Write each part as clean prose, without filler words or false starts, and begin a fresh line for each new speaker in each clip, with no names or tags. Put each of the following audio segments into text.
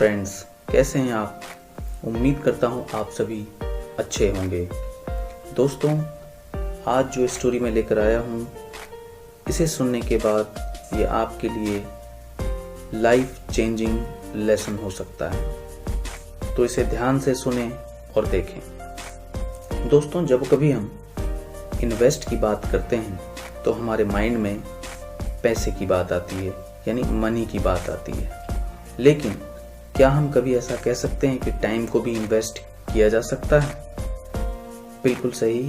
Friends, कैसे हैं आप। उम्मीद करता हूं आप सभी अच्छे होंगे। दोस्तों, आज जो स्टोरी मैं लेकर आया हूं, इसे सुनने के बाद ये आपके लिए लाइफ चेंजिंग लेसन हो सकता है, तो इसे ध्यान से सुनें और देखें। दोस्तों, जब कभी हम इन्वेस्ट की बात करते हैं तो हमारे माइंड में पैसे की बात आती है, यानी मनी की बात आती है। लेकिन क्या हम कभी ऐसा कह सकते हैं कि टाइम को भी इन्वेस्ट किया जा सकता है? बिल्कुल सही,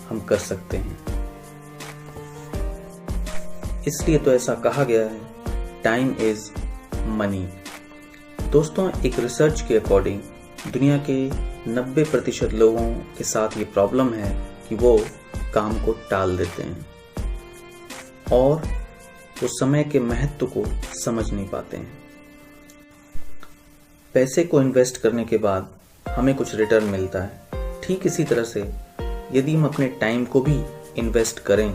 हम कर सकते हैं। इसलिए तो ऐसा कहा गया है, टाइम इज मनी। दोस्तों, एक रिसर्च के अकॉर्डिंग दुनिया के 90% लोगों के साथ ये प्रॉब्लम है कि वो काम को टाल देते हैं और वो समय के महत्व को समझ नहीं पाते हैं। पैसे को इन्वेस्ट करने के बाद हमें कुछ रिटर्न मिलता है। ठीक इसी तरह से यदि हम अपने टाइम को भी इन्वेस्ट करें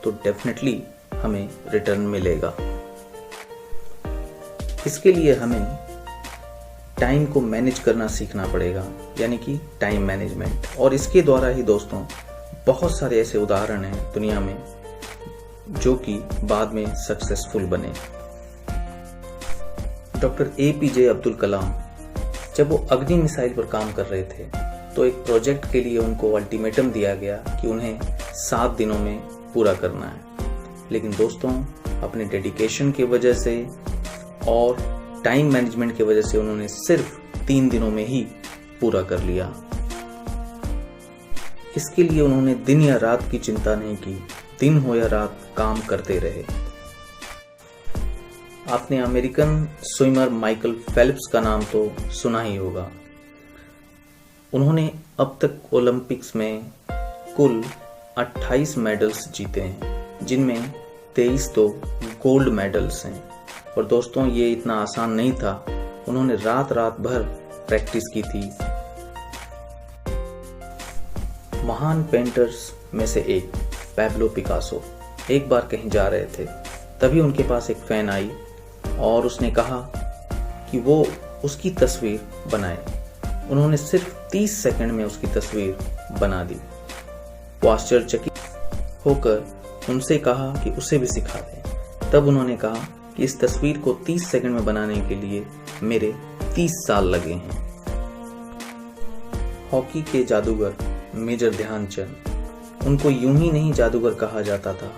तो डेफिनेटली हमें रिटर्न मिलेगा। इसके लिए हमें टाइम को मैनेज करना सीखना पड़ेगा, यानी कि टाइम मैनेजमेंट। और इसके द्वारा ही दोस्तों बहुत सारे ऐसे उदाहरण हैं दुनिया में जो कि बाद में सक्सेसफुल बने। डॉक्टर APJ अब्दुल कलाम जब वो अग्नि मिसाइल पर काम कर रहे थे तो एक प्रोजेक्ट के लिए उनको अल्टीमेटम दिया गया कि उन्हें 7 दिनों में पूरा करना है। लेकिन दोस्तों, अपने डेडिकेशन की वजह से और टाइम मैनेजमेंट की वजह से उन्होंने सिर्फ 3 दिनों में ही पूरा कर लिया। इसके लिए उन्होंने दिन या रात की चिंता नहीं की, दिन हो या रात काम करते रहे। आपने अमेरिकन स्विमर माइकल फेल्प्स का नाम तो सुना ही होगा। उन्होंने अब तक ओलंपिक्स में कुल 28 मेडल्स जीते हैं, जिनमें 23 तो गोल्ड मेडल्स हैं। और दोस्तों, ये इतना आसान नहीं था। उन्होंने रात भर प्रैक्टिस की थी। महान पेंटर्स में से एक पैब्लो पिकासो एक बार कहीं जा रहे थे, तभी उनके पास एक फैन आई और उसने कहा कि वो उसकी तस्वीर बनाए। उन्होंने सिर्फ 30 सेकंड में उसकी तस्वीर बना दी। वो आश्चर्यचकित होकर उनसे कहा कि उसे भी सिखा दें। तब उन्होंने कहा कि इस तस्वीर को 30 सेकंड में बनाने के लिए मेरे 30 साल लगे हैं। हॉकी के जादूगर मेजर ध्यानचंद, उनको यूं ही नहीं जादूगर कहा जाता था।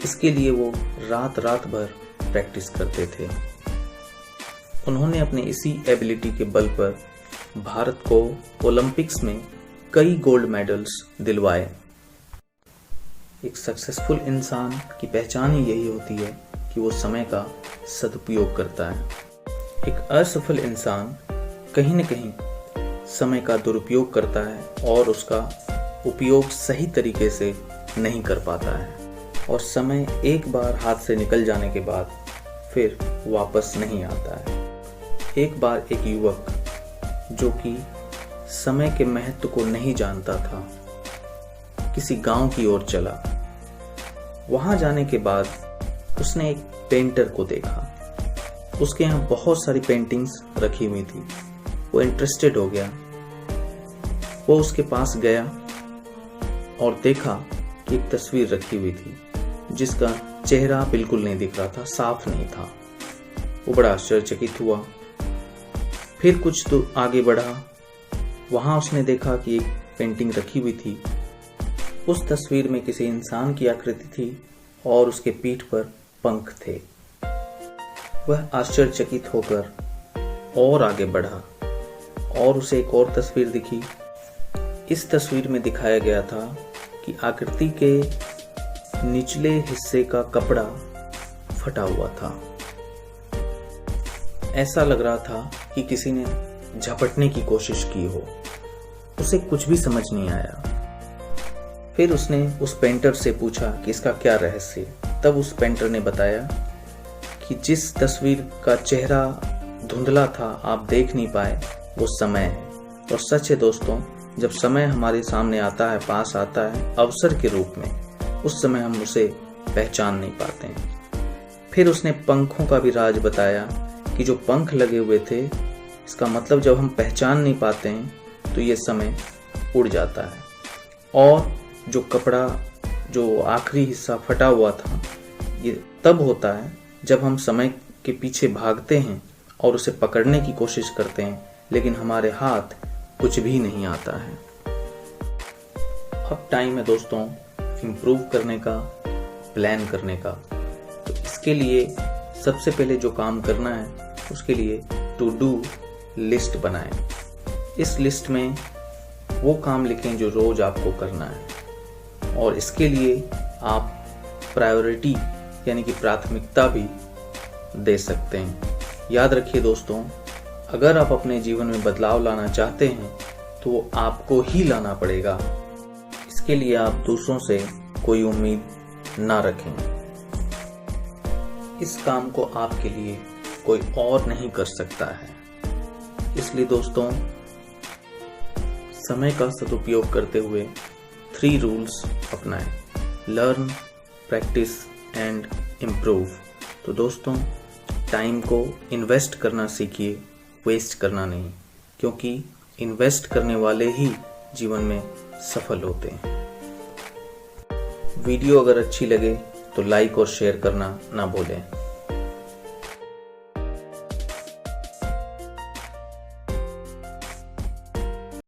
इसके लिए वो रात भर प्रैक्टिस करते थे। उन्होंने अपने इसी एबिलिटी के बल पर भारत को ओलंपिक्स में कई गोल्ड मेडल्स दिलवाए। एक सक्सेसफुल इंसान की पहचान ही यही होती है कि वो समय का सदुपयोग करता है। एक असफल इंसान कहीं न कहीं समय का दुरुपयोग करता है और उसका उपयोग सही तरीके से नहीं कर पाता है, और समय एक बार हाथ से निकल जाने के बाद फिर वापस नहीं आता है। एक बार एक युवक जो कि समय के महत्व को नहीं जानता था, किसी गांव की ओर चला। वहां जाने के बाद उसने एक पेंटर को देखा। उसके यहाँ बहुत सारी पेंटिंग्स रखी हुई थी। वो इंटरेस्टेड हो गया। वो उसके पास गया और देखा कि एक तस्वीर रखी हुई थी जिसका चेहरा बिल्कुल नहीं दिख रहा था, साफ नहीं था। वो बड़ा आश्चर्यचकित हुआ। फिर कुछ तो आगे बढ़ा। वहां उसने देखा कि एक पेंटिंग रखी हुई थी। उस तस्वीर में किसी इंसान की आकृति थी और उसके पीठ पर पंख थे। वह आश्चर्यचकित होकर और आगे बढ़ा और उसे एक और तस्वीर दिखी। इस तस्वीर में दिखाया गया था कि आकृति के निचले हिस्से का कपड़ा फटा हुआ था। ऐसा लग रहा था कि किसी ने झपटने की कोशिश की हो। उसे कुछ भी समझ नहीं आया। फिर उसने उस पेंटर से पूछा कि इसका क्या रहस्य। तब उस पेंटर ने बताया कि जिस तस्वीर का चेहरा धुंधला था, आप देख नहीं पाए, वो समय है। और सच है दोस्तों, जब समय हमारे सामने आता है, पास आता है अवसर के रूप में, उस समय हम उसे पहचान नहीं पाते हैं। फिर उसने पंखों का भी राज बताया कि जो पंख लगे हुए थे, इसका मतलब जब हम पहचान नहीं पाते हैं तो ये समय उड़ जाता है। और जो कपड़ा, जो आखिरी हिस्सा फटा हुआ था, ये तब होता है जब हम समय के पीछे भागते हैं और उसे पकड़ने की कोशिश करते हैं, लेकिन हमारे हाथ कुछ भी नहीं आता है। अब टाइम है दोस्तों इम्प्रूव करने का, प्लान करने का। तो इसके लिए सबसे पहले जो काम करना है, उसके लिए टू डू लिस्ट बनाएं। इस लिस्ट में वो काम लिखें जो रोज आपको करना है, और इसके लिए आप प्रायोरिटी यानी कि प्राथमिकता भी दे सकते हैं। याद रखिए दोस्तों, अगर आप अपने जीवन में बदलाव लाना चाहते हैं तो वो आपको ही लाना पड़ेगा। इसके लिए आप दूसरों से कोई उम्मीद ना रखें। इस काम को आपके लिए कोई और नहीं कर सकता है। इसलिए दोस्तों, समय का सदुपयोग करते हुए 3 रूल्स अपनाएं: लर्न, प्रैक्टिस एंड इम्प्रूव। तो दोस्तों, टाइम को इन्वेस्ट करना सीखिए, वेस्ट करना नहीं, क्योंकि इन्वेस्ट करने वाले ही जीवन में सफल होते हैं। वीडियो अगर अच्छी लगे तो लाइक और शेयर करना ना भूलें।